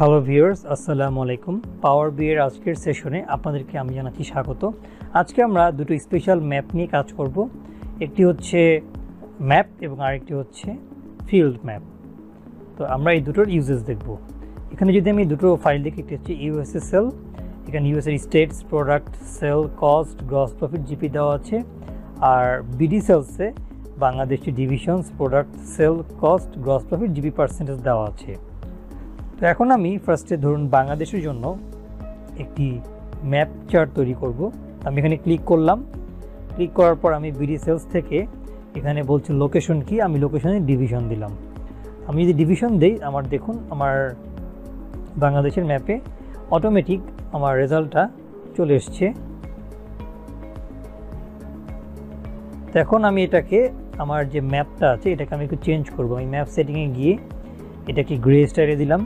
Hello viewers, আসসালামু আলাইকুম। Power B এর আজকের সেশনে আপনাদেরকে আমি জানাচ্ছি স্বাগত। আজকে আমরা দুটো স্পেশাল ম্যাপ নিয়ে কাজ করব। একটি হচ্ছে ম্যাপ এবং আরেকটি হচ্ছে ফিল্ড ম্যাপ। তো আমরা এই দুটোর ইউজেস দেখব। এখানে যদি আমি দুটো ফাইল দেখি, একটি হচ্ছে ইউএসএ সেল, এখানে ইউএসএর states, product, sale, cost, gross profit, GP দেওয়া আছে। আর বিডি সেলসে Bangladeshi divisions, product, sale, cost, gross profit, GP percentage দেওয়া আছে। তো এখন আমি ফার্স্টে ধরুন বাংলাদেশের জন্য একটি ম্যাপ চার্ট তৈরি করব। আমি এখানে ক্লিক করলাম। ক্লিক করার পর আমি বিডি সেলস থেকে এখানে বলছি লোকেশন কি, আমি লোকেশনে ডিভিশন দিলাম। আমি যদি ডিভিশন দেই, আমার দেখুন আমার বাংলাদেশের ম্যাপে অটোমেটিক আমার রেজাল্টটা চলে এসছে। তো এখন আমি এটাকে, আমার যে ম্যাপটা আছে এটাকে আমি একটু চেঞ্জ করব। আমি ম্যাপ সেটিংয়ে গিয়ে এটাকে গ্রে স্টাইলে দিলাম,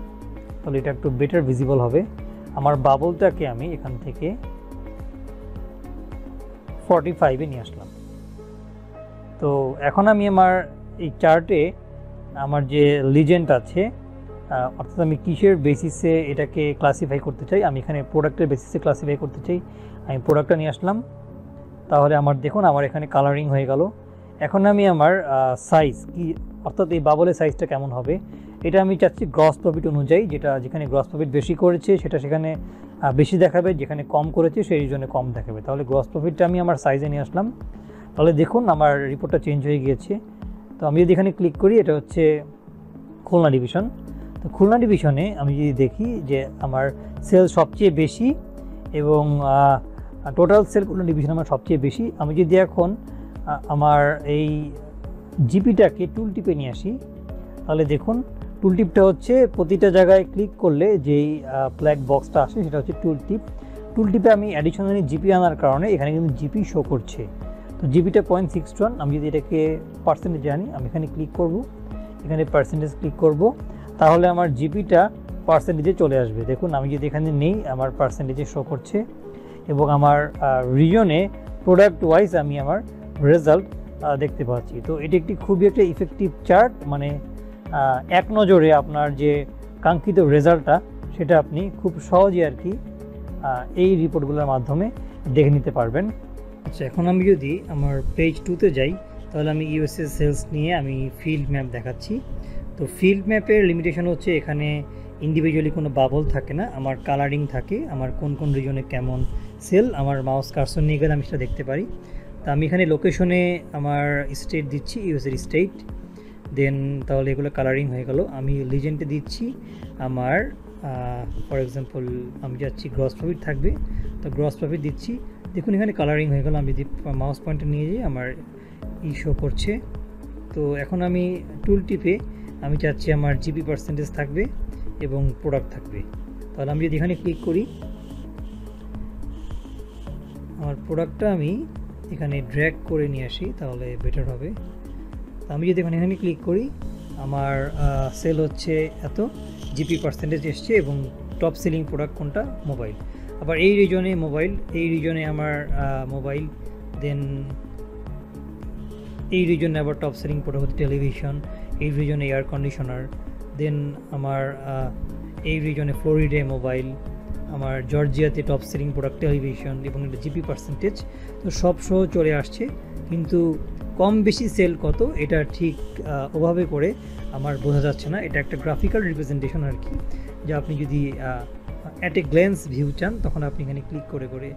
তাহলে এটা একটু বেটার ভিজিবল হবে। আমার বাবলটাকে আমি এখান থেকে 45-এ নিয়ে আসলাম। তো এখন আমি আমার এই চার্টে আমার যে লিজেন্ড আছে, অর্থাৎ আমি কিসের বেসিসে এটাকে ক্লাসিফাই করতে চাই, আমি এখানে প্রোডাক্টের বেসিসে ক্লাসিফাই করতে চাই। আমি প্রোডাক্টটা নিয়ে আসলাম, তাহলে আমার দেখুন আমার এখানে কালারিং হয়ে গেল। এখন আমি আমার সাইজ কি, অর্থাৎ এই বাবলের সাইজটা কেমন হবে, এটা আমি চাচ্ছি গ্রস প্রফিট অনুযায়ী। যেখানে গ্রস প্রফিট বেশি করেছে সেটা সেখানে বেশি দেখাবে, যেখানে কম করেছে সেই জন্য কম দেখাবে। তাহলে গ্রস প্রফিটটা আমি আমার সাইজে নিয়ে আসলাম। তাহলে দেখুন আমার রিপোর্টটা চেঞ্জ হয়ে গিয়েছে। তো আমি যদি এখানে ক্লিক করি, এটা হচ্ছে খুলনা ডিভিশন। তো খুলনা ডিভিশনে আমি যদি দেখি যে আমার সেল সবচেয়ে বেশি এবং টোটাল সেল খুলনা ডিভিশন আমার সবচেয়ে বেশি। আমি যদি এখন আমার এই জিপিটাকে টুল টিপে নিয়ে আসি, তাহলে দেখুন টুল টিপটা হচ্ছে প্রতিটা জায়গায় ক্লিক করলে যেই ব্ল্যাক বক্সটা আসে সেটা হচ্ছে টুল টিপ। টুল টিপে আমি অ্যাডিশনালি জিপি আনার কারণে এখানে কিন্তু জিপি শো করছে। তো জিপিটা 0.61। আমি যদি এটাকে পার্সেন্টেজে আনি, আমি এখানে ক্লিক করব, এখানে পার্সেন্টেজ ক্লিক করব, তাহলে আমার জিপিটা পার্সেন্টেজে চলে আসবে। দেখুন আমি যদি এখানে নেই, আমার পার্সেন্টেজে শো করছে এবং আমার রিজনে প্রোডাক্ট ওয়াইজ আমি আমার রেজাল্ট দেখতে পাচ্ছি। তো এটি একটি খুবই একটা ইফেক্টিভ চার্ট, মানে এক নজরে আপনার যে কাঙ্ক্ষিত রেজাল্টটা সেটা আপনি খুব সহজে আর কি এই রিপোর্টগুলোর মাধ্যমে দেখে নিতে পারবেন। আচ্ছা, এখন আমি যদি আমার পেজ 2-তে যাই, তাহলে আমি ইউএসএ সেলস নিয়ে আমি ফিল্ড ম্যাপ দেখাচ্ছি। তো ফিল্ড ম্যাপের লিমিটেশন হচ্ছে এখানে ইন্ডিভিজুয়ালি কোনো বাবল থাকে না, আমার কালারিং থাকে, আমার কোন কোন রিজনে কেমন সেল, আমার মাউস কার্সর নিয়ে গেলে আমি সেটা দেখতে পারি। তো আমি এখানে লোকেশনে আমার স্টেট দিচ্ছি, ইউএসএর স্টেট, দেন তাহলে এগুলো কালারিং হয়ে গেল। আমি লিজেন্ডে দিচ্ছি আমার ফর এক্সাম্পল আমি যাচ্ছি গ্রস প্রফিট থাকবে, তো গ্রস প্রফিট দিচ্ছি। দেখুন এখানে কালারিং হয়ে গেল। আমি যদি মাউস পয়েন্টে নিয়ে যাই, আমার শো করছে। তো এখন আমি টুল টিপে আমি চাচ্ছি আমার জিপি পার্সেন্টেজ থাকবে এবং প্রোডাক্ট থাকবে। তাহলে আমি যদি এখানে ক্লিক করি, আমার প্রোডাক্টটা আমি এখানে ড্র্যাগ করে নিয়ে আসি, তাহলে বেটার হবে। আমি যদি এখানে ক্লিক করি, আমার সেল হচ্ছে এত, জিপি পার্সেন্টেজ এসছে এবং টপ সেলিং প্রোডাক্ট কোনটা, মোবাইল। আবার এই রিজনে মোবাইল, এই রিজনে আমার মোবাইল, দেন এই রিজনে আবার টপ সেলিং প্রোডাক্ট হচ্ছে টেলিভিশন, এই রিজনে এয়ার কন্ডিশনার, দেন আমার এই রিজনে ফ্লোরিডে মোবাইল, আমার জর্জিয়াতে টপ সেলিং প্রোডাক্ট টেলিভিশন এবং এটা জিপি পার্সেন্টেজ। তো সব সহ চলে আসছে, কিন্তু কম বেশি সেল কত এটা ঠিক ওভাবে করে আমার বোঝা যাচ্ছে না। এটা একটা গ্রাফিক্যাল রিপ্রেজেন্টেশন আর কি, যা আপনি যদি অ্যাট এ গ্ল্যান্স ভিউ চান, তখন আপনি এখানে ক্লিক করে করে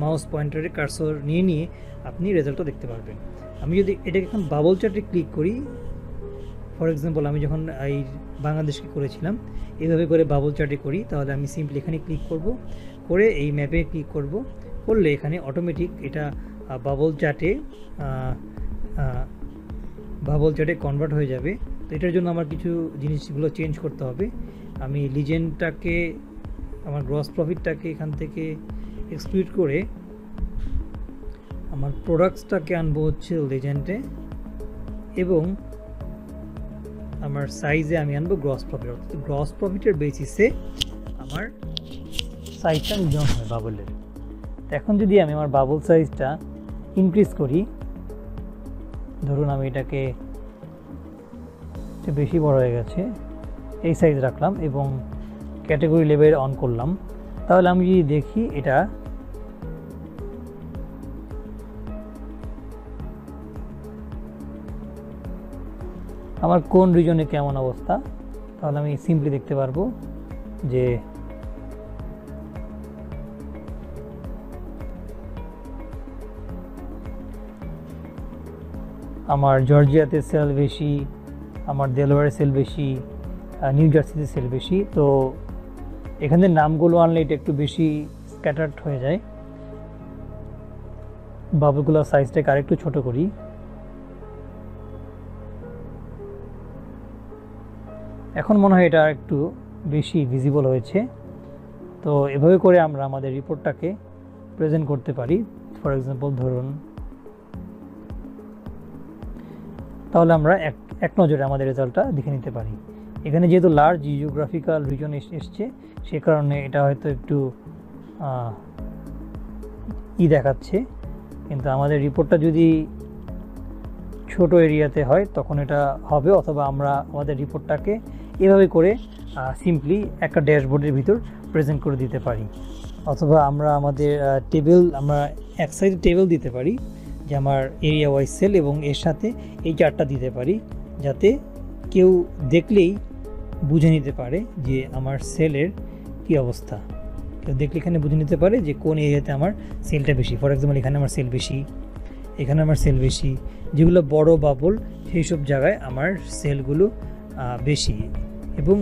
মাউস পয়েন্টারে কার্সর নিয়ে নিয়ে আপনি রেজাল্টটা দেখতে পারবেন। আমি যদি এটাকে এখন বাবল চার্টে ক্লিক করি, ফর এক্সাম্পল আমি যখন এই বাংলাদেশকে করেছিলাম এভাবে করে বাবল চার্টে করি, তাহলে আমি সিম্পলি এখানে ক্লিক করব, করে এই ম্যাপে ক্লিক করব, করলে এখানে অটোমেটিক এটা বাবল চার্টে কনভার্ট হয়ে যাবে। তো এটার জন্য আমার কিছু জিনিসগুলো চেঞ্জ করতে হবে। আমি লিজেন্ডটাকে, আমার গ্রস প্রফিটটাকে এখান থেকে এক্সক্লুড করে আমার প্রোডাক্টসটাকে আনবো হচ্ছে লিজেন্ডে, এবং আমার সাইজে আমি আনবো গ্রস প্রফিট। অর্থাৎ গ্রস প্রফিটের বেসিসে আমার সাইজটা নির্ধারণ হয় বাবলের। এখন যদি আমি আমার বাবল সাইজটা ইনক্রিজ করি, ধরুন আমি এটাকে বেশি বড় হয়ে গেছে, এই সাইজ রাখলাম এবং ক্যাটাগরি লেভেল অন করলাম, তাহলে আমি যদি দেখি এটা আমার কোন রিজনে কেমন অবস্থা, তাহলে আমি সিম্পলি দেখতে পারবো যে আমার জর্জিয়াতে সেল বেশি, আমার দেলওয়ারে সেল বেশি, নিউ জার্সিতে সেল বেশি। তো এখানে নামগুলো আনলে এটা একটু বেশি স্ক্যাটার্ড হয়ে যায়। বাবুগুলোর সাইজটাকে আরেকটু ছোট করি। এখন মনে হয় এটা একটু বেশি ভিজিবল হয়েছে। তো এভাবে করে আমরা আমাদের রিপোর্টটাকে প্রেজেন্ট করতে পারি। ফর এক্সাম্পল ধরুন, তাহলে আমরা এক নজরে আমাদের রেজাল্টটা দেখে নিতে পারি। এখানে যেহেতু লার্জ জিওগ্রাফিক্যাল রিজন এসছে, সে কারণে এটা হয়তো একটু দেখাচ্ছে, কিন্তু আমাদের রিপোর্টটা যদি ছোট এরিয়াতে হয় তখন এটা হবে। অথবা আমরা আমাদের রিপোর্টটাকে এভাবে করে সিম্পলি একটা ড্যাশবোর্ডের ভিতর প্রেজেন্ট করে দিতে পারি। অথবা আমরা আমাদের আমরা এক সাইডে টেবিল দিতে পারি যে আমার এরিয়া ওয়াইজ সেল, এবং এর সাথে এই চার্টটা দিতে পারি যাতে কেউ দেখলেই বুঝে নিতে পারে যে আমার সেলের কী অবস্থা। কেউ দেখলে এখানে বুঝে নিতে পারে যে কোন এরিয়াতে আমার সেলটা বেশি। ফর এক্সাম্পল এখানে আমার সেল বেশি, এখানে আমার সেল বেশি, যেগুলো বড় বাবল সেই সব জায়গায় আমার সেলগুলো বেশি, এবং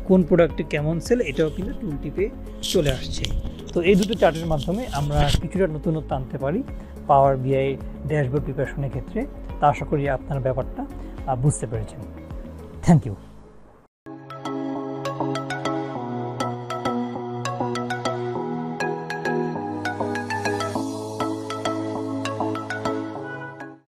কোন প্রোডাক্টে কেমন সেল এটাও কিন্তু টুল টিপে চলে আসছে। তো এই দুটো চার্টের মাধ্যমে আমরা কিছুটা নতুনত্ব আনতে পারি পাওয়ার বিআই ড্যাশবোর্ড প্রিপারেশনের ক্ষেত্রে। তা আশা করি আপনার ব্যাপারটা বুঝতে পেরেছেন। Thank you.